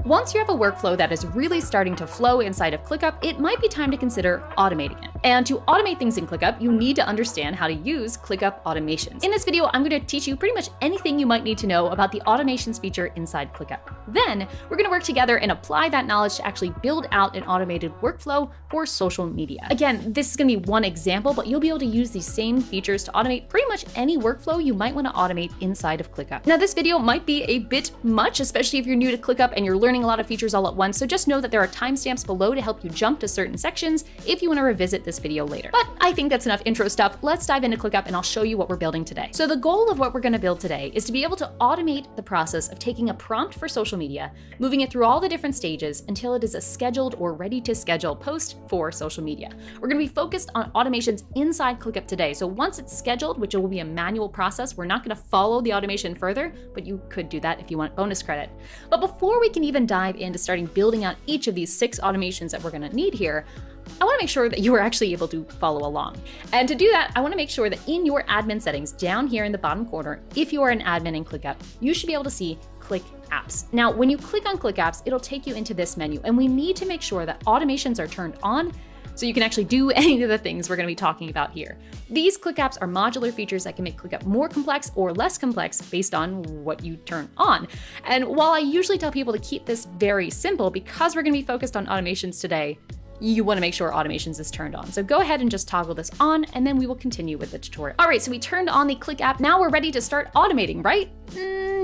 Once you have a workflow that is really starting to flow inside of ClickUp, it might be time to consider automating it. And to automate things in ClickUp, you need to understand how to use ClickUp automations. In this video, I'm going to teach you pretty much anything you might need to know about the automations feature inside ClickUp. Then, we're going to work together and apply that knowledge to actually build out an automated workflow for social media. Again, this is going to be one example, but you'll be able to use these same features to automate pretty much any workflow you might want to automate inside of ClickUp. Now, this video might be a bit much, especially if you're new to ClickUp and you're learning a lot of features all at once, so just know that there are timestamps below to help you jump to certain sections if you want to revisit this video later. But I think that's enough intro stuff. Let's dive into ClickUp and I'll show you what we're building today. So the goal of what we're going to build today is to be able to automate the process of taking a prompt for social media, moving it through all the different stages until it is a scheduled or ready to schedule post for social media. We're going to be focused on automations inside ClickUp today. So once it's scheduled, which will be a manual process, we're not going to follow the automation further, but you could do that if you want bonus credit. But before we can even dive into starting building out each of these 6 automations that we're going to need here, I want to make sure that you are actually able to follow along. And to do that, I want to make sure that in your admin settings down here in the bottom corner, if you are an admin in ClickUp, you should be able to see Click Apps. Now, when you click on Click Apps, it'll take you into this menu, and we need to make sure that automations are turned on so you can actually do any of the things we're going to be talking about here. These Click Apps are modular features that can make ClickUp more complex or less complex based on what you turn on. And while I usually tell people to keep this very simple, because we're going to be focused on automations today, you want to make sure automations is turned on. So go ahead and just toggle this on, and then we will continue with the tutorial. All right, so we turned on the Click app. Now we're ready to start automating, right?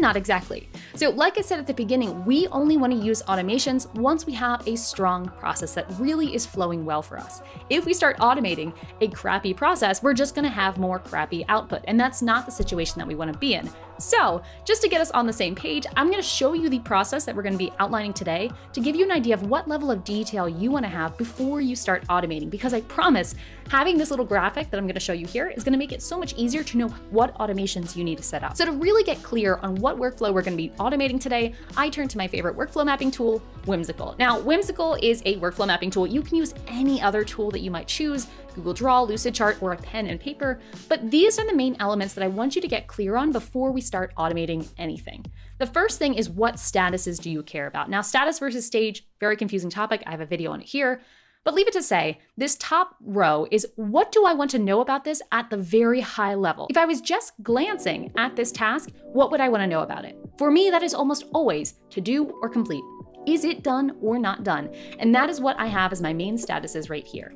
Not exactly. So like I said at the beginning, we only want to use automations once we have a strong process that really is flowing well for us. If we start automating a crappy process, we're just going to have more crappy output, and that's not the situation that we want to be in. So just to get us on the same page, I'm going to show you the process that we're going to be outlining today to give you an idea of what level of detail you want to have before you start automating, because I promise having this little graphic that I'm going to show you here is going to make it so much easier to know what automations you need to set up. So to really get clear on what workflow we're going to be automating today, I turn to my favorite workflow mapping tool, Whimsical. Now, Whimsical is a workflow mapping tool. You can use any other tool that you might choose, Google Draw, Lucidchart, or a pen and paper, but these are the main elements that I want you to get clear on before we start automating anything. The first thing is, what statuses do you care about? Now, status versus stage, very confusing topic. I have a video on it here. But leave it to say, this top row is, what do I want to know about this at the very high level? If I was just glancing at this task, what would I want to know about it? For me, that is almost always to do or complete. Is it done or not done? And that is what I have as my main statuses right here.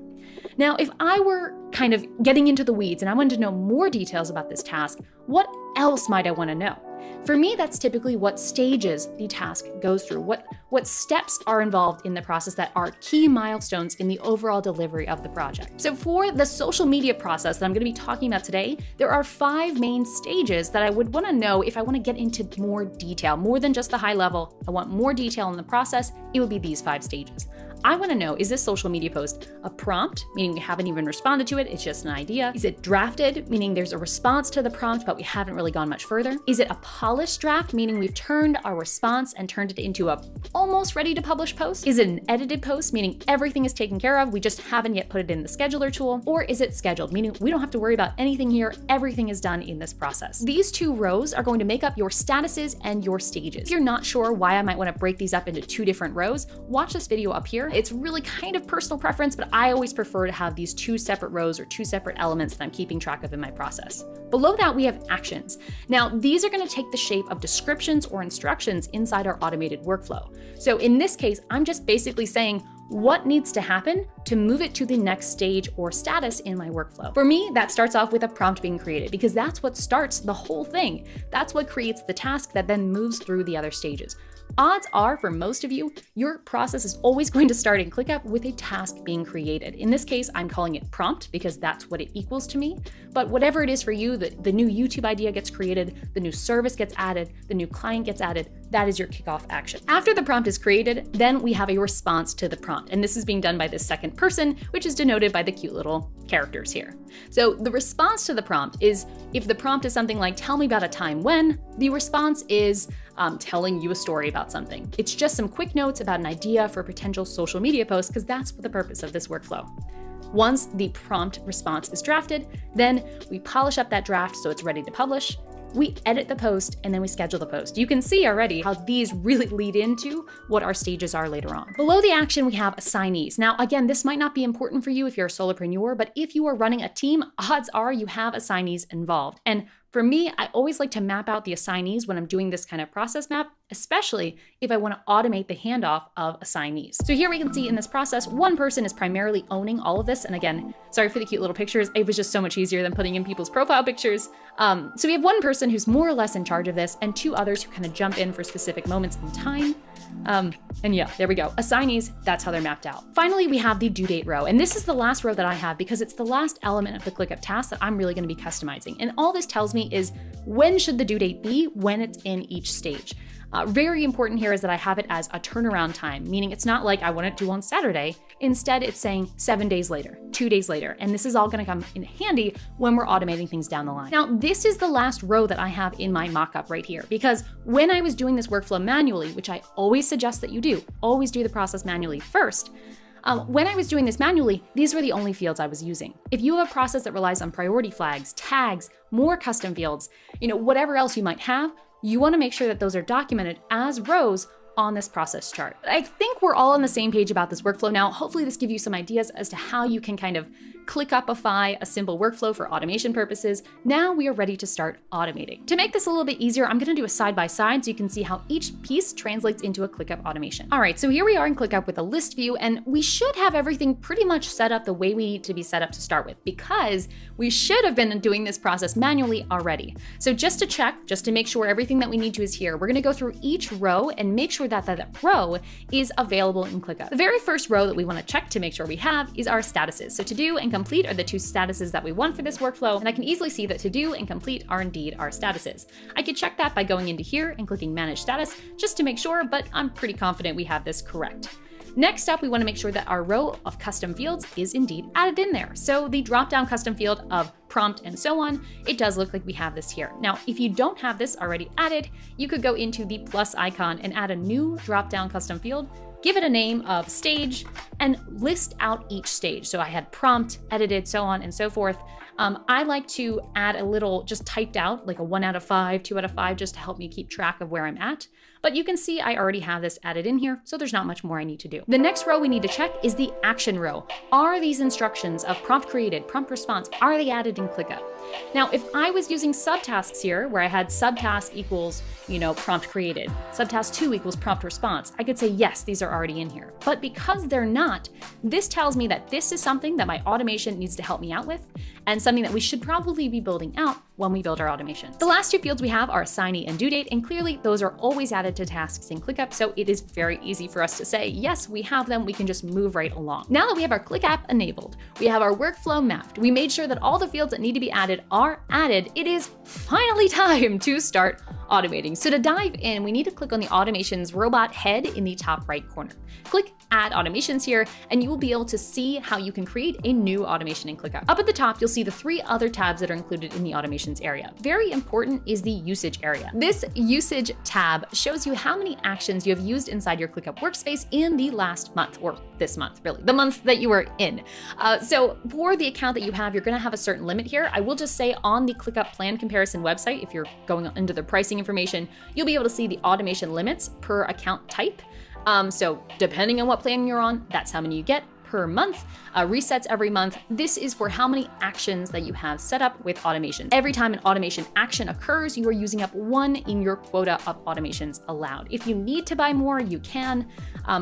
Now, if I were kind of getting into the weeds and I wanted to know more details about this task, what else might I want to know? For me, that's typically what stages the task goes through, what steps are involved in the process that are key milestones in the overall delivery of the project. So for the social media process that I'm going to be talking about today, there are 5 main stages that I would want to know if I want to get into more detail, more than just the high level. I want more detail in the process. It would be these 5 stages. I want to know, is this social media post a prompt, meaning we haven't even responded to it, it's just an idea? Is it drafted, meaning there's a response to the prompt, but we haven't really gone much further? Is it a polished draft, meaning we've turned our response and turned it into a almost ready to publish post? Is it an edited post, meaning everything is taken care of, we just haven't yet put it in the scheduler tool? Or is it scheduled, meaning we don't have to worry about anything here, everything is done in this process? These 2 rows are going to make up your statuses and your stages. If you're not sure why I might want to break these up into 2 different rows, watch this video up here. It's really kind of personal preference, but I always prefer to have these 2 separate rows or 2 separate elements that I'm keeping track of in my process. Below that, we have actions. Now, these are going to take the shape of descriptions or instructions inside our automated workflow. So in this case, I'm just basically saying what needs to happen to move it to the next stage or status in my workflow. For me, that starts off with a prompt being created, because that's what starts the whole thing. That's what creates the task that then moves through the other stages. Odds are, for most of you, your process is always going to start in ClickUp with a task being created. In this case, I'm calling it prompt because that's what it equals to me. But whatever it is for you, the new YouTube idea gets created, the new service gets added, the new client gets added, that is your kickoff action. After the prompt is created, then we have a response to the prompt. And this is being done by the second person, which is denoted by the cute little characters here. So the response to the prompt is, if the prompt is something like, tell me about a time when, the response is telling you a story about something. It's just some quick notes about an idea for a potential social media post, because that's the purpose of this workflow. Once the prompt response is drafted, then we polish up that draft so it's ready to publish. we edit the post, and then we schedule the post. You can see already how these really lead into what our stages are later on. Below the action, we have assignees. Now, again, this might not be important for you if you're a solopreneur, but if you are running a team, odds are you have assignees involved. And for me, I always like to map out the assignees when I'm doing this kind of process map, especially if I want to automate the handoff of assignees. So here we can see in this process, one person is primarily owning all of this. And again, sorry for the cute little pictures. It was just so much easier than putting in people's profile pictures. So we have one person who's more or less in charge of this and two others who kind of jump in for specific moments in time. And yeah, there we go. Assignees, that's how they're mapped out. Finally, we have the due date row. And this is the last row that I have because it's the last element of the ClickUp task that I'm really going to be customizing. And all this tells me is when should the due date be when it's in each stage. Very important here is that I have it as a turnaround time, meaning it's not like I want it due on Saturday. Instead, it's saying 7 days later, 2 days later, and this is all gonna come in handy when we're automating things down the line. Now, this is the last row that I have in my mockup right here, because when I was doing this workflow manually, which I always suggest that you do, always do the process manually first, when I was doing this manually, these were the only fields I was using. If you have a process that relies on priority flags, tags, more custom fields, whatever else you might have, you want to make sure that those are documented as rows on this process chart. I think we're all on the same page about this workflow now. Hopefully this gives you some ideas as to how you can kind of ClickUpify a simple workflow for automation purposes. Now we are ready to start automating. To make this a little bit easier, I'm gonna do a side-by-side so you can see how each piece translates into a ClickUp automation. All right, so here we are in ClickUp with a list view, and we should have everything pretty much set up the way we need to be set up to start with, because we should have been doing this process manually already. So just to check, just to make sure everything that we need to is here, we're gonna go through each row and make sure that that row is available in ClickUp. The very first row that we wanna check to make sure we have is our statuses. So to do and complete are the two statuses that we want for this workflow, and I can easily see that to do and complete are indeed our statuses. I could check that by going into here and clicking Manage Status just to make sure, but I'm pretty confident we have this correct. Next up, we want to make sure that our row of custom fields is indeed added in there. So the drop-down custom field of prompt and so on, it does look like we have this here. Now, if you don't have this already added, you could go into the plus icon and add a new drop-down custom field, give it a name of stage, and list out each stage. So I had prompt, edited, so on and so forth. I like to add a little just typed out, like a 1 out of 5, 2 out of 5, just to help me keep track of where I'm at. But you can see I already have this added in here, so there's not much more I need to do. The next row we need to check is the action row. Are these instructions of prompt created, prompt response, are they added in ClickUp? Now, if I was using subtasks here, where I had subtask equals, prompt created, subtask 2 equals prompt response, I could say, yes, these are already in here. But because they're not, this tells me that this is something that my automation needs to help me out with, and something that we should probably be building out when we build our automations. The last two fields we have are assignee and due date, and clearly those are always added to tasks in ClickUp, so it is very easy for us to say, yes, we have them, we can just move right along. Now that we have our ClickUp enabled, we have our workflow mapped, we made sure that all the fields that need to be added are added, it is finally time to start automating. So to dive in, we need to click on the automations robot head in the top right corner. Click Add Automations here, and you will be able to see how you can create a new automation in ClickUp. Up at the top, you'll see the 3 other tabs that are included in the automations area. Very important is the usage area. This usage tab shows you how many actions you have used inside your ClickUp workspace in the last month, or this month, really, the month that you were in. So for the account that you have, you're gonna have a certain limit here. I will just say on the ClickUp plan comparison website, if you're going into the pricing information, you'll be able to see the automation limits per account type. So depending on what plan you're on, that's how many you get per month, resets every month. This is for how many actions that you have set up with automation. Every time an automation action occurs, you are using up 1 in your quota of automations allowed. If you need to buy more, you can.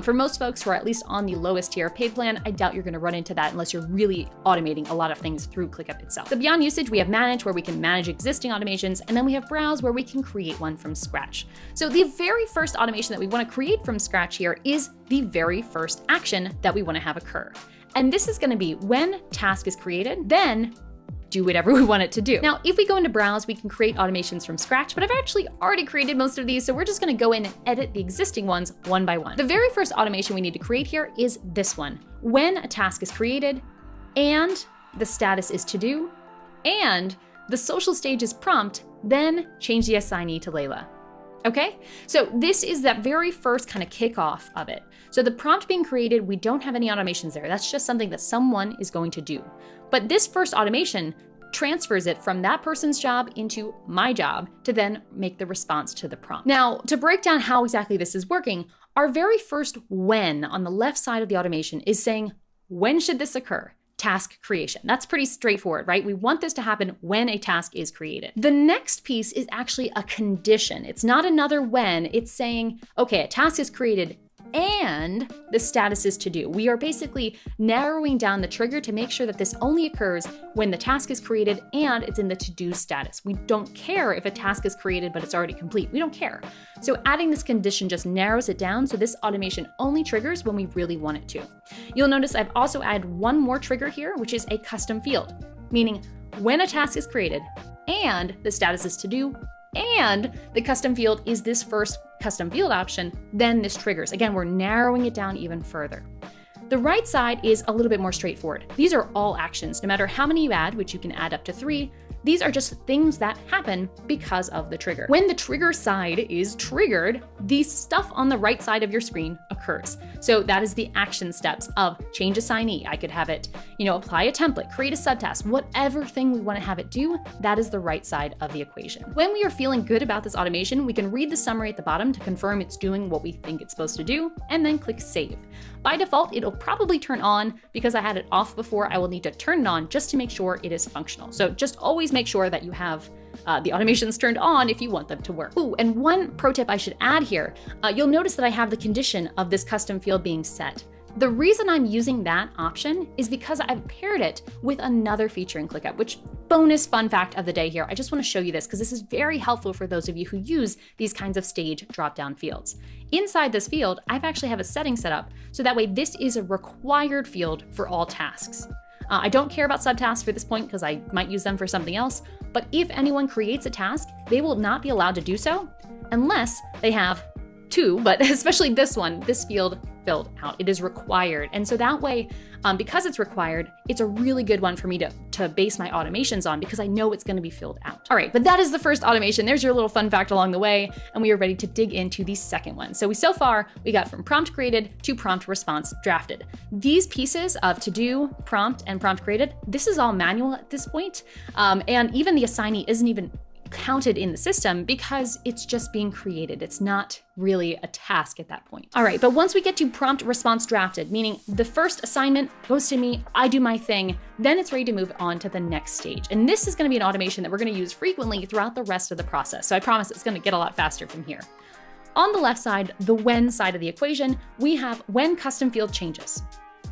For most folks who are at least on the lowest tier paid plan, I doubt you're gonna run into that unless you're really automating a lot of things through ClickUp itself. So beyond usage, we have manage, where we can manage existing automations, and then we have browse, where we can create one from scratch. So the very first automation that we wanna create from scratch here is the very first action that we wanna have occur. And this is gonna be when task is created, then do whatever we want it to do. Now, if we go into browse, we can create automations from scratch, but I've actually already created most of these, so we're just gonna go in and edit the existing ones one by one. The very first automation we need to create here is this one. When a task is created, and the status is to do, and the social stage is prompt, then change the assignee to Layla. Okay, so this is that very first kind of kickoff of it. So the prompt being created, we don't have any automations there. That's just something that someone is going to do. But this first automation, transfers it from that person's job into my job to then make the response to the prompt. Now, to break down how exactly this is working, our very first when on the left side of the automation is saying, when should this occur? Task creation. That's pretty straightforward, right? We want this to happen when a task is created. The next piece is actually a condition. It's not another when, it's saying, okay, a task is created and the status is to do. We are basically narrowing down the trigger to make sure that this only occurs when the task is created and it's in the to-do status. We don't care if a task is created but it's already complete. We don't care. So adding this condition just narrows it down so this automation only triggers when we really want it to. You'll notice I've also added one more trigger here, which is a custom field, meaning when a task is created and the status is to do, and the custom field is this first custom field option, then this triggers. Again, we're narrowing it down even further. The right side is a little bit more straightforward. These are all actions, no matter how many you add, which you can add up to 3. These are just things that happen because of the trigger. When the trigger side is triggered, the stuff on the right side of your screen occurs. So that is the action steps of change assignee. I could have it, apply a template, create a subtask, whatever thing we want to have it do, that is the right side of the equation. When we are feeling good about this automation, we can read the summary at the bottom to confirm it's doing what we think it's supposed to do, and then click save. By default, it'll probably turn on. Because I had it off before, I will need to turn it on just to make sure it is functional. So just always make sure that you have the automations turned on if you want them to work. Ooh, and one pro tip I should add here, you'll notice that I have the condition of this custom field being set. The reason I'm using that option is because I've paired it with another feature in ClickUp, which bonus fun fact of the day here. I just want to show you this because this is very helpful for those of you who use these kinds of stage drop-down fields. Inside this field, I've actually have a setting set up so that way this is a required field for all tasks. I don't care about subtasks for this point because I might use them for something else, but if anyone creates a task, they will not be allowed to do so unless they have 2, but especially this one, this field filled out. It is required. And so that way, because it's required, it's a really good one for me to base my automations on because I know it's going to be filled out. All right, but that is the first automation. There's your little fun fact along the way, and we are ready to dig into the second one. So far, we got from prompt created to prompt response drafted. These pieces of to do, prompt, and prompt created, this is all manual at this point. And even the assignee isn't even counted in the system because it's just being created. It's not really a task at that point. All right, but once we get to prompt response drafted, meaning the first assignment goes to me, I do my thing, then it's ready to move on to the next stage. And this is going to be an automation that we're going to use frequently throughout the rest of the process. So I promise it's going to get a lot faster from here. On the left side, the when side of the equation, we have when custom field changes.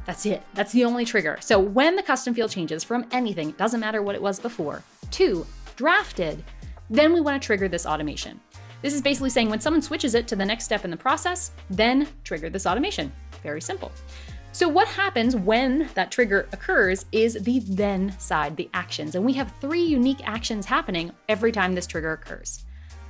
That's it. That's the only trigger. So when the custom field changes from anything, it doesn't matter what it was before, to drafted, then we want to trigger this automation. This is basically saying when someone switches it to the next step in the process, then trigger this automation. Very simple. So what happens when that trigger occurs is the then side, the actions. And we have 3 unique actions happening every time this trigger occurs.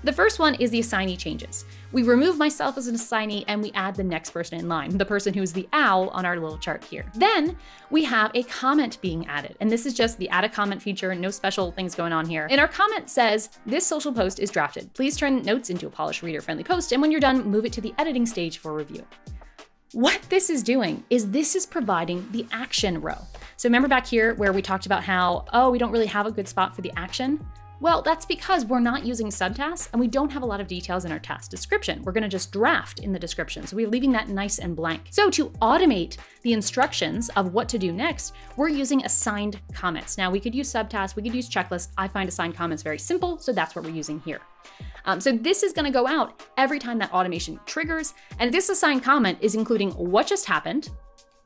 The first one is the assignee changes. We remove myself as an assignee and we add the next person in line, the person who's the owl on our little chart here. Then we have a comment being added. And this is just the add a comment feature, no special things going on here. And our comment says, this social post is drafted. Please turn notes into a polished reader-friendly post. And when you're done, move it to the editing stage for review. What this is doing is this is providing the action row. So remember back here where we talked about how, we don't really have a good spot for the action? Well, that's because we're not using subtasks and we don't have a lot of details in our task description. We're going to just draft in the description. So we're leaving that nice and blank. So to automate the instructions of what to do next, we're using assigned comments. Now we could use subtasks, we could use checklists. I find assigned comments very simple, so that's what we're using here. So this is going to go out every time that automation triggers. And this assigned comment is including what just happened,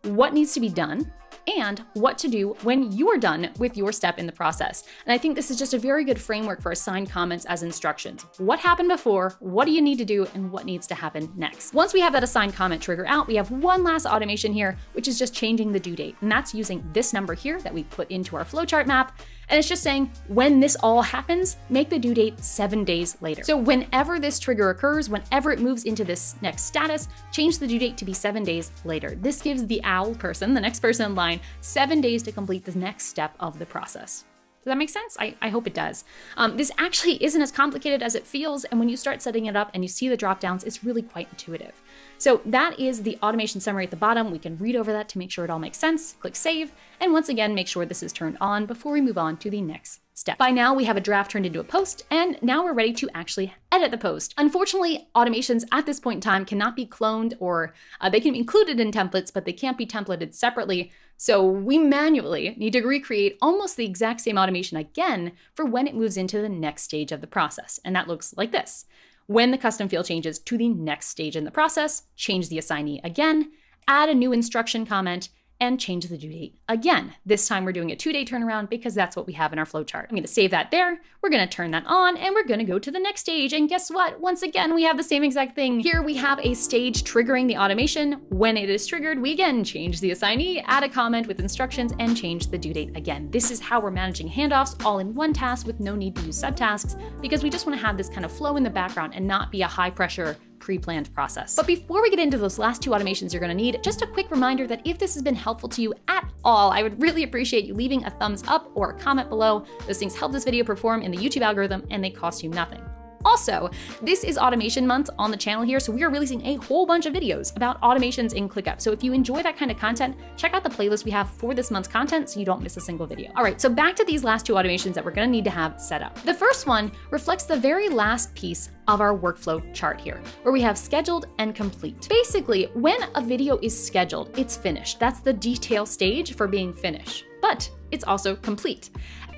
what needs to be done, and what to do when you are done with your step in the process. And I think this is just a very good framework for assigned comments as instructions. What happened before, what do you need to do, and what needs to happen next? Once we have that assigned comment trigger out, we have one last automation here, which is just changing the due date. And that's using this number here that we put into our flowchart map. And it's just saying, when this all happens, make the due date 7 days later. So whenever this trigger occurs, whenever it moves into this next status, change the due date to be 7 days later. This gives the owl person, the next person in line, 7 days to complete the next step of the process. Does that make sense? I hope it does. This actually isn't as complicated as it feels, and when you start setting it up and you see the drop-downs, it's really quite intuitive. So that is the automation summary at the bottom. We can read over that to make sure it all makes sense, click save, and once again, make sure this is turned on before we move on to the next step. By now, we have a draft turned into a post, and now we're ready to actually edit the post. Unfortunately, automations at this point in time cannot be cloned, or they can be included in templates, but they can't be templated separately. So we manually need to recreate almost the exact same automation again for when it moves into the next stage of the process. And that looks like this. When the custom field changes to the next stage in the process, change the assignee again, add a new instruction comment, and change the due date again. This time we're doing a 2-day turnaround because that's what we have in our flowchart. I'm gonna save that there. We're gonna turn that on and we're gonna go to the next stage. And guess what? Once again, we have the same exact thing. Here we have a stage triggering the automation. When it is triggered, we again change the assignee, add a comment with instructions, and change the due date again. This is how we're managing handoffs all in one task with no need to use subtasks, because we just wanna have this kind of flow in the background and not be a high pressure pre-planned process. But before we get into those last 2 automations you're gonna need, just a quick reminder that if this has been helpful to you at all, I would really appreciate you leaving a thumbs up or a comment below. Those things help this video perform in the YouTube algorithm and they cost you nothing. Also, this is automation month on the channel here, so we are releasing a whole bunch of videos about automations in ClickUp. So if you enjoy that kind of content, check out the playlist we have for this month's content so you don't miss a single video. All right, so back to these last 2 automations that we're gonna need to have set up. The first one reflects the very last piece of our workflow chart here, where we have scheduled and complete. Basically, when a video is scheduled, it's finished. That's the detail stage for being finished, but it's also complete.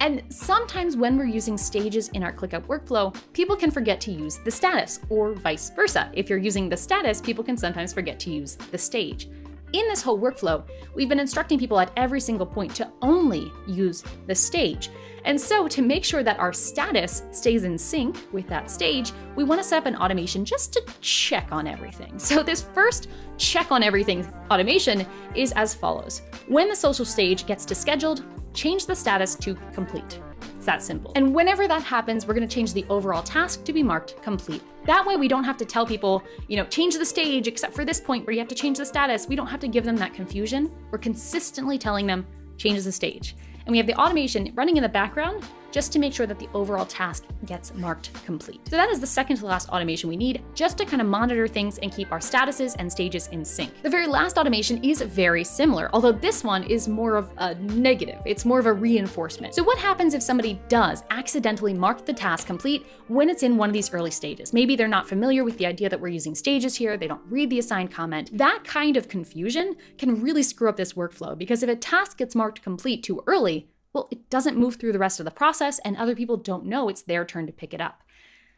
And sometimes when we're using stages in our ClickUp workflow, people can forget to use the status, or vice versa. If you're using the status, people can sometimes forget to use the stage. In this whole workflow, we've been instructing people at every single point to only use the stage. And so to make sure that our status stays in sync with that stage, we want to set up an automation just to check on everything. So this first check on everything automation is as follows. When the social stage gets to scheduled, change the status to complete. It's that simple. And whenever that happens, we're going to change the overall task to be marked complete. That way we don't have to tell people, change the stage except for this point where you have to change the status. We don't have to give them that confusion. We're consistently telling them, change the stage. And we have the automation running in the background just to make sure that the overall task gets marked complete. So that is the second to last automation we need, just to kind of monitor things and keep our statuses and stages in sync. The very last automation is very similar, although this one is more of a negative. It's more of a reinforcement. So what happens if somebody does accidentally mark the task complete when it's in one of these early stages? Maybe they're not familiar with the idea that we're using stages here, they don't read the assigned comment. That kind of confusion can really screw up this workflow, because if a task gets marked complete too early, well, it doesn't move through the rest of the process and other people don't know it's their turn to pick it up.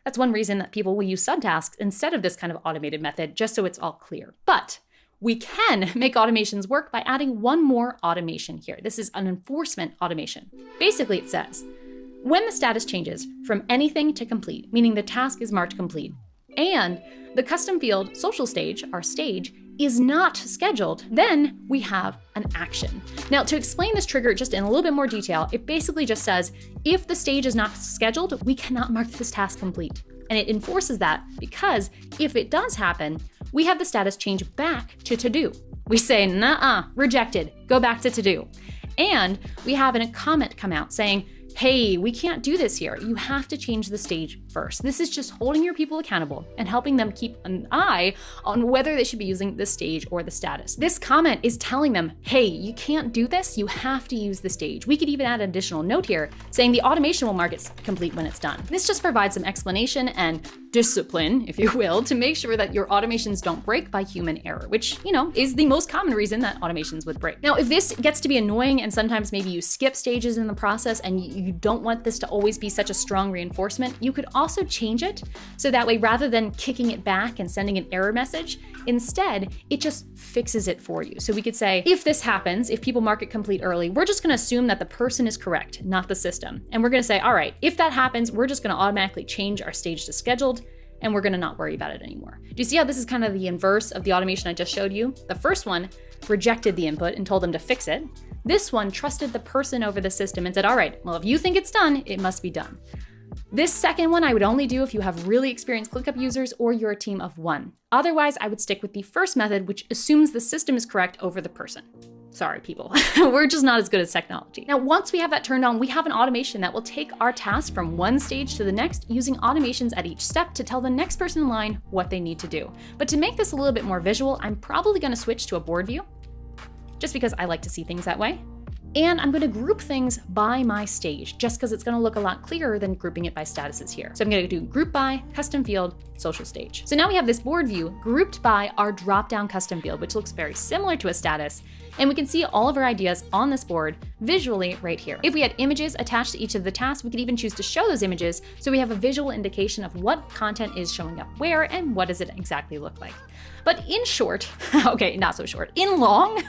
That's one reason that people will use subtasks instead of this kind of automated method, just so it's all clear. But we can make automations work by adding one more automation here. This is an enforcement automation. Basically, it says, when the status changes from anything to complete, meaning the task is marked complete, and the custom field social stage, our stage, is not scheduled, then we have an action. Now, to explain this trigger just in a little bit more detail, it basically just says, if the stage is not scheduled, we cannot mark this task complete. And it enforces that because if it does happen, we have the status change back to to-do. We say, nuh-uh, rejected, go back to to-do. And we have a comment come out saying, hey, we can't do this here. You have to change the stage first. This is just holding your people accountable and helping them keep an eye on whether they should be using the stage or the status. This comment is telling them, hey, you can't do this. You have to use the stage. We could even add an additional note here saying the automation will mark it complete when it's done. This just provides some explanation and discipline, if you will, to make sure that your automations don't break by human error, which, is the most common reason that automations would break. Now, if this gets to be annoying and sometimes maybe you skip stages in the process and you don't want this to always be such a strong reinforcement, you could also change it so that way rather than kicking it back and sending an error message, instead it just fixes it for you. So we could say, if this happens, if people mark it complete early, we're just gonna assume that the person is correct, not the system. And we're gonna say, all right, if that happens, we're just gonna automatically change our stage to scheduled and we're gonna not worry about it anymore. Do you see how this is kind of the inverse of the automation I just showed you? The first one rejected the input and told them to fix it. This one trusted the person over the system and said, all right, well, if you think it's done, it must be done. This second one I would only do if you have really experienced ClickUp users or you're a team of one. Otherwise, I would stick with the first method, which assumes the system is correct over the person. Sorry, people. We're just not as good as technology. Now, once we have that turned on, we have an automation that will take our task from one stage to the next using automations at each step to tell the next person in line what they need to do. But to make this a little bit more visual, I'm probably going to switch to a board view, just because I like to see things that way. And I'm going to group things by my stage, just because it's going to look a lot clearer than grouping it by statuses here. So I'm going to do group by, custom field, social stage. So now we have this board view grouped by our drop-down custom field, which looks very similar to a status. And we can see all of our ideas on this board visually right here. If we had images attached to each of the tasks, we could even choose to show those images so we have a visual indication of what content is showing up where and what does it exactly look like. But in short, okay, not so short, in long,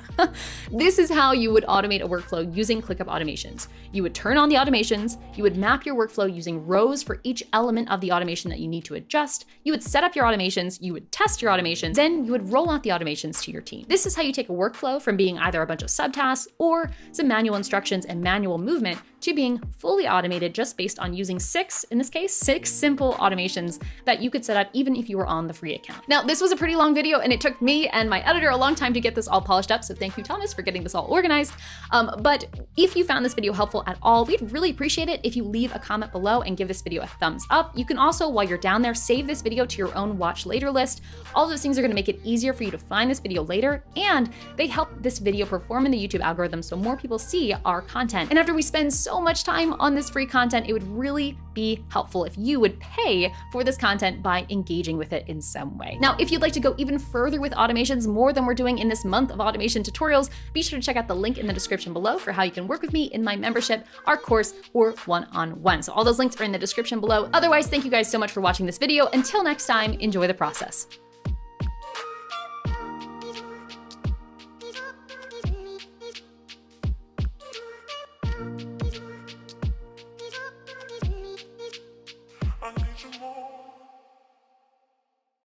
this is how you would automate a workflow using ClickUp automations. You would turn on the automations, you would map your workflow using rows for each element of the automation that you need to adjust, you would set up your automations, you would test your automations, then you would roll out the automations to your team. This is how you take a workflow from being either a bunch of subtasks or some manual instructions and manual movement to being fully automated just based on using six simple automations that you could set up even if you were on the free account. Now, this was a pretty long video and it took me and my editor a long time to get this all polished up, so thank you, Thomas, for getting this all organized. But if you found this video helpful at all, we'd really appreciate it if you leave a comment below and give this video a thumbs up. You can also, while you're down there, save this video to your own watch later list. All those things are gonna make it easier for you to find this video later, and they help this video perform in the YouTube algorithm so more people see our content. And after we spend so much time on this free content, it would really be helpful if you would pay for this content by engaging with it in some way. Now, if you'd like to go even further with automations, more than we're doing in this month of automation tutorials, be sure to check out the link in the description below for how you can work with me in my membership, our course, or one-on-one. So all those links are in the description below. Otherwise, thank you guys so much for watching this video. Until next time, enjoy the process.